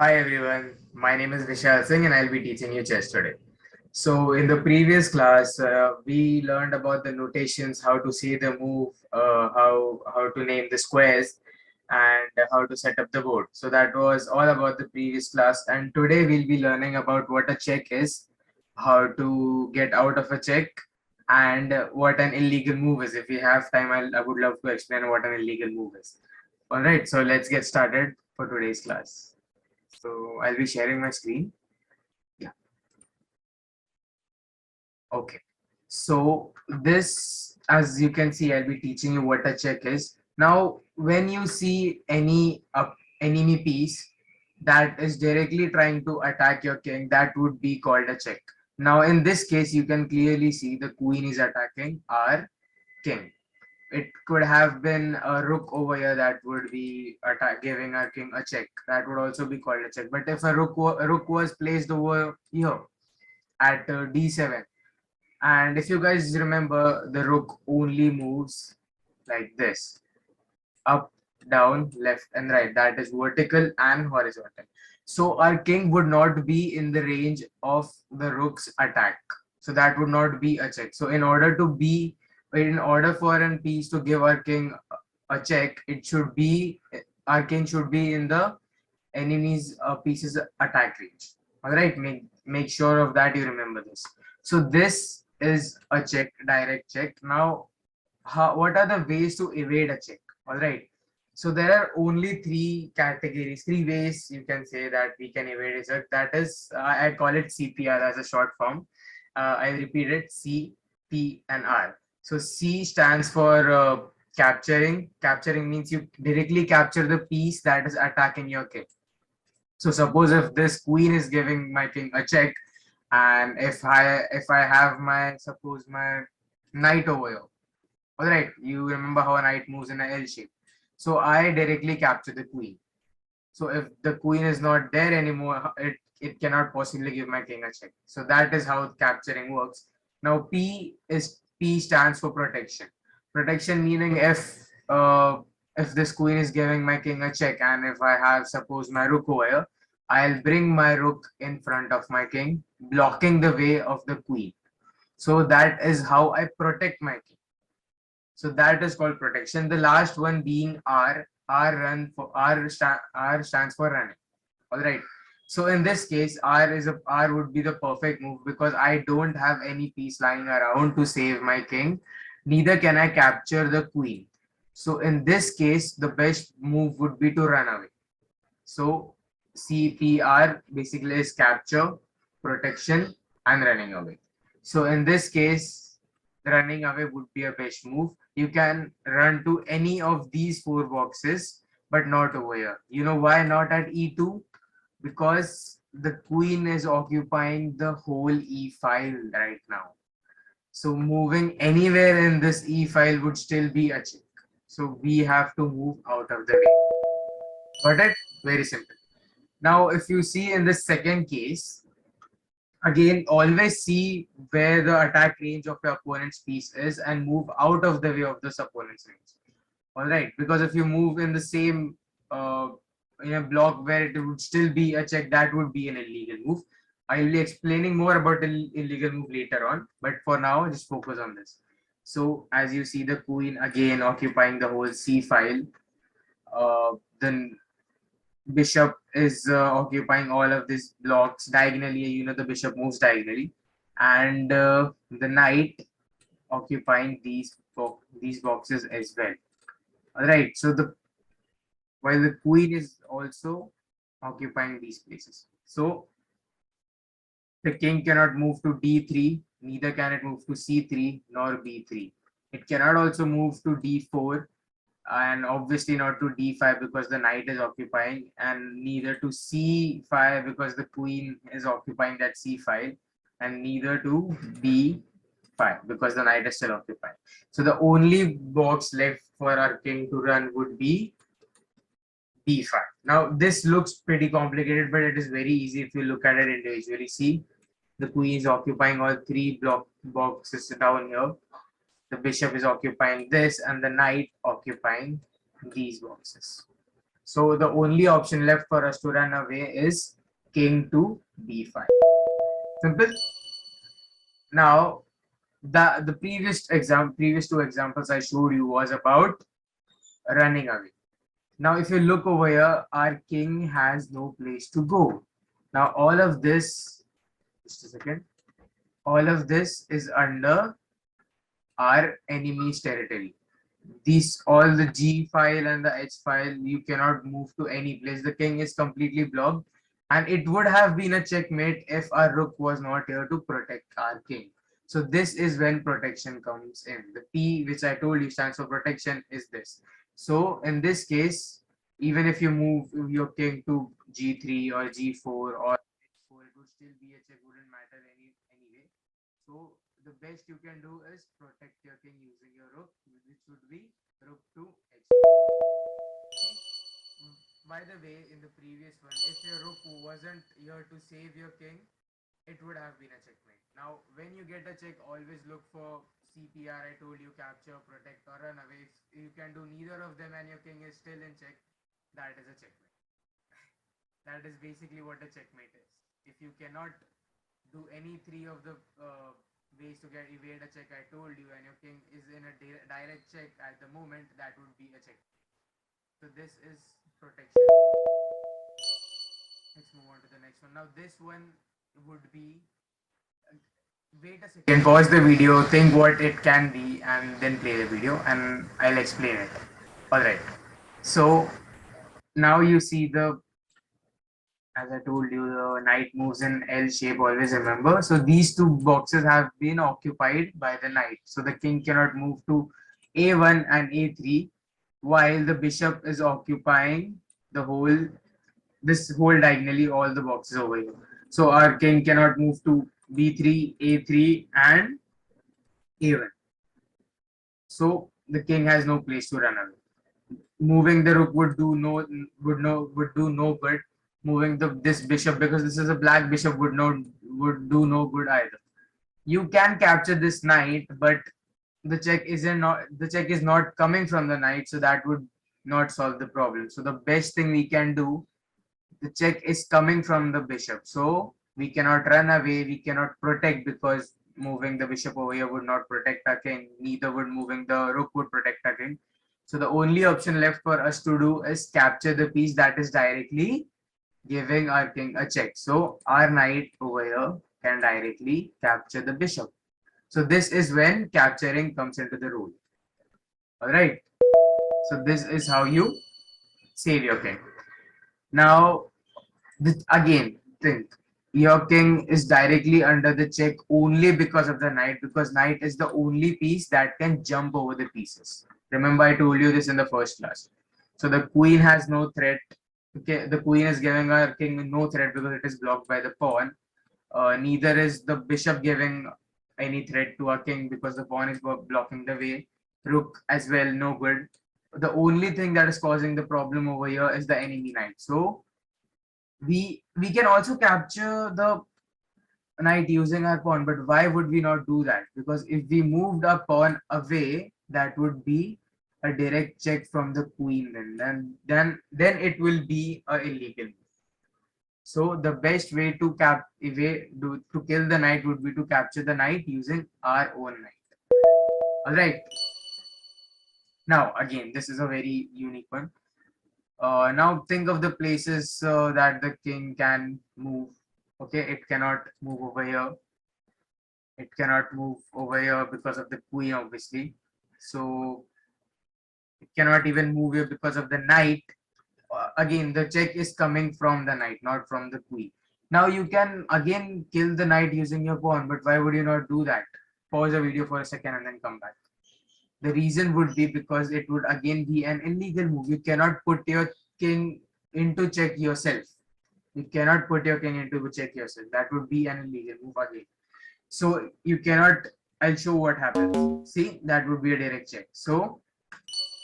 Hi everyone, my name is Vishal Singh and I'll be teaching you chess today. So in the previous class, we learned about the notations, how to say the move, how to name the squares, and how to set up the board. So that was all about the previous class. And today we'll be learning about what a check is, how to get out of a check, and what an illegal move is. If we have time, I would love to explain what an illegal move is. All right, so let's get started for today's class. So I'll be sharing my screen. Yeah. Okay. So this, as you can see, I'll be teaching you what a check is. Now, when you see any enemy piece that is directly trying to attack your king, that would be called a check. Now, in this case, you can clearly see the queen is attacking our king. It could have been a rook over here that would be giving our king a check. That would also be called a check. But if a rook was placed over here at d7, and if you guys remember, the rook only moves like this: up, down, left, and right. That is vertical and horizontal. So our king would not be in the range of the rook's attack. So that would not be a check. So in order for an piece to give our king a check, it should be our king should be in the enemy's pieces attack range. All right, make sure of that. You remember this. So this is a check, direct check. Now, what are the ways to evade a check? All right. So there are only three categories, three ways you can say that we can evade a check. That is, I call it CPR as a short form. I repeat it: C, P, and R. So C stands for capturing. Capturing means you directly capture the piece that is attacking your king. So suppose if this queen is giving my king a check, and if I have my suppose my knight over here. All right, you remember how a knight moves in a L shape. So I directly capture the queen. So if the queen is not there anymore, it cannot possibly give my king a check. So that is how capturing works. Now P stands for protection. Protection meaning if this queen is giving my king a check, and if I have suppose my rook over here, I'll bring my rook in front of my king, blocking the way of the queen. So that is how I protect my king. So that is called protection. The last one being R. R stands for running. All right. So in this case, R would be the perfect move because I don't have any piece lying around to save my king. Neither can I capture the queen. So in this case, the best move would be to run away. So CPR basically is capture, protection, and running away. So in this case, running away would be a best move. You can run to any of these four boxes, but not over here. You know why not at E2? Because the queen is occupying the whole E file right now. So moving anywhere in this E file would still be a check. So we have to move out of the way. Got it? Very simple. Now, if you see in the second case, again, always see where the attack range of your opponent's piece is and move out of the way of this opponent's range. All right, because if you move in the same in a block where it would still be a check, that would be an illegal move. I will be explaining more about the illegal move later on, but for now, just focus on this. So, as you see, the queen again occupying the whole C file. Then bishop is occupying all of these blocks diagonally. You know, the bishop moves diagonally, and the knight occupying these boxes as well. All right, so the while the queen is also occupying these places. So the king cannot move to d3, neither can it move to c3 nor b3. It cannot also move to d4, and obviously not to d5 because the knight is occupying, and neither to c5 because the queen is occupying that c file, and neither to b5 because the knight is still occupying. So the only box left for our king to run would be b5. Now this looks pretty complicated, but it is very easy if you look at it individually. See, the queen is occupying all three block boxes down here. The bishop is occupying this, and the knight occupying these boxes. So the only option left for us to run away is king to b5. Simple. Now, the previous two examples I showed you was about running away. Now, if you look over here, our king has no place to go. Now, all of this, just a second, all of this is under our enemy's territory. These, all the G file and the H file, you cannot move to any place. The king is completely blocked, and it would have been a checkmate if our rook was not here to protect our king. So this is when protection comes in. The P, which I told you stands for protection, is this. So in this case, even if you move your king to G3 or G4 or H4, it would still be a check, wouldn't matter anyway. So the best you can do is protect your king using your rook, which would be rook to h4. By the way, in the previous one, if your rook wasn't here to save your king, it would have been a checkmate. Now, when you get a check, always look for CPR. I told you capture, protect, or run away. If you can do neither of them and your king is still in check, that is a checkmate. That is basically what a checkmate is. If you cannot do any three of the ways to get evade a check I told you, and your king is in a direct check at the moment, that would be a check. So this is protection. Let's move on to the next one. Now this one would be, wait a second, pause the video, think what it can be, and then play the video, and I'll explain it. All right. So now you see the, as I told you, the knight moves in L shape, always remember. So these two boxes have been occupied by the knight. So the king cannot move to A1 and A3 while the bishop is occupying the whole, this whole diagonally, all the boxes over here. So our king cannot move to B3, A3 and A1. So the king has no place to run away. Moving the rook would do no good. Moving this bishop, because this is a black bishop, would do no good either. You can capture this knight, but the check is not coming from the knight, so that would not solve the problem. So the best thing we can do, the check is coming from the bishop, so we cannot run away, we cannot protect, because moving the bishop over here would not protect our king, neither would moving the rook would protect our king. So the only option left for us to do is capture the piece that is directly giving our king a check. So our knight over here can directly capture the bishop. So this is when capturing comes into the role. All right. So this is how you save your king. Now, again, think your king is directly under the check only because of the knight, because knight is the only piece that can jump over the pieces. Remember, I told you this in the first class. So the queen has no threat. Okay, the queen is giving our king no threat because it is blocked by the pawn. Neither is the bishop giving any threat to our king because the pawn is blocking the way. Rook as well, no good. The only thing that is causing the problem over here is the enemy knight. So we can also capture the knight using our pawn, but why would we not do that? Because if we moved our pawn away, that would be a direct check from the queen. Then it will be a illegal move. So the best way to to kill the knight would be to capture the knight using our own knight. All right. Now again, this is a very unique one. Now think of the places that the king can move. Okay, it cannot move over here. It cannot move over here because of the queen, obviously. So it cannot even move here because of the knight. Again, the check is coming from the knight, not from the queen. Now you can again kill the knight using your pawn, but why would you not do that? Pause the video for a second and then come back. The reason would be because it would again be an illegal move. You cannot put your king into check yourself. You cannot put your king into check yourself. That would be an illegal move again. So you cannot, I'll show what happens. See, that would be a direct check. So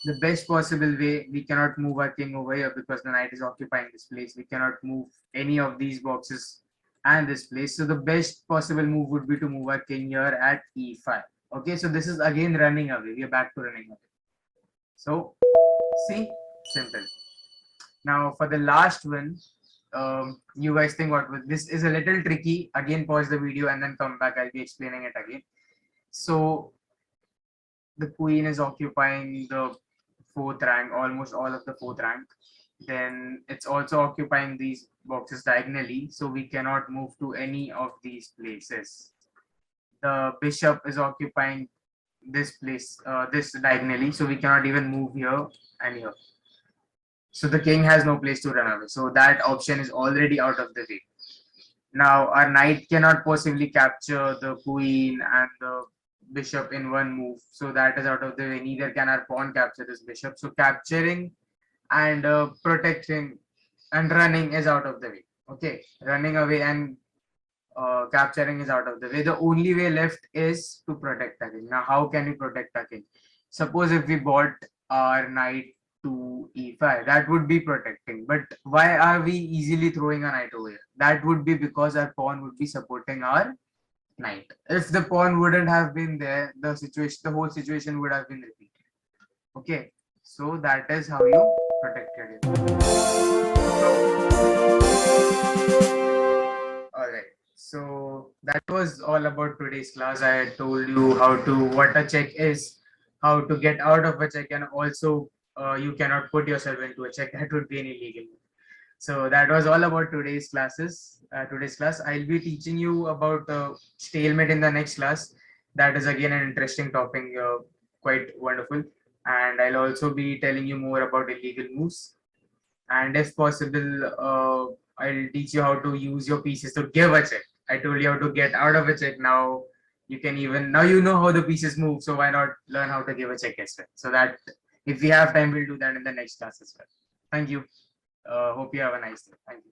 the best possible way, we cannot move our king over here because the knight is occupying this place. We cannot move any of these boxes and this place. So the best possible move would be to move our king here at e5. Okay, so this is again running away. We are back to running away. So see, simple. Now for the last one, you guys think what this is a little tricky. Again, pause the video and then come back. I'll be explaining it again. So the queen is occupying the fourth rank, almost all of the fourth rank. Then it's also occupying these boxes diagonally, so we cannot move to any of these places. The bishop is occupying this place, this diagonally, so we cannot even move here and here. So the king has no place to run away. So that option is already out of the way. Now our knight cannot possibly capture the queen and the bishop in one move. So that is out of the way. Neither can our pawn capture this bishop. So capturing and protecting and running is out of the way. Okay, running away and capturing is out of the way. The only way left is to protect the king. Now, how can we protect the king? Suppose if we bought our knight to e5, that would be protecting. But why are we easily throwing a knight over here? That would be because our pawn would be supporting our knight. If the pawn wouldn't have been there, the whole situation would have been repeated. Okay, so that is how you protected it. All right. So that was all about today's class. I had told you what a check is, how to get out of a check, and also you cannot put yourself into a check. That would be an illegal move. So that was all about today's classes. Today's class, I'll be teaching you about stalemate in the next class. That is again an interesting topic, quite wonderful. And I'll also be telling you more about illegal moves. And if possible, I'll teach you how to use your pieces to give a check. I told you how to get out of a check. Now you know how the pieces move, so why not learn how to give a check as well? So that if we have time, we'll do that in the next class as well. Thank you. Hope you have a nice day. Thank you.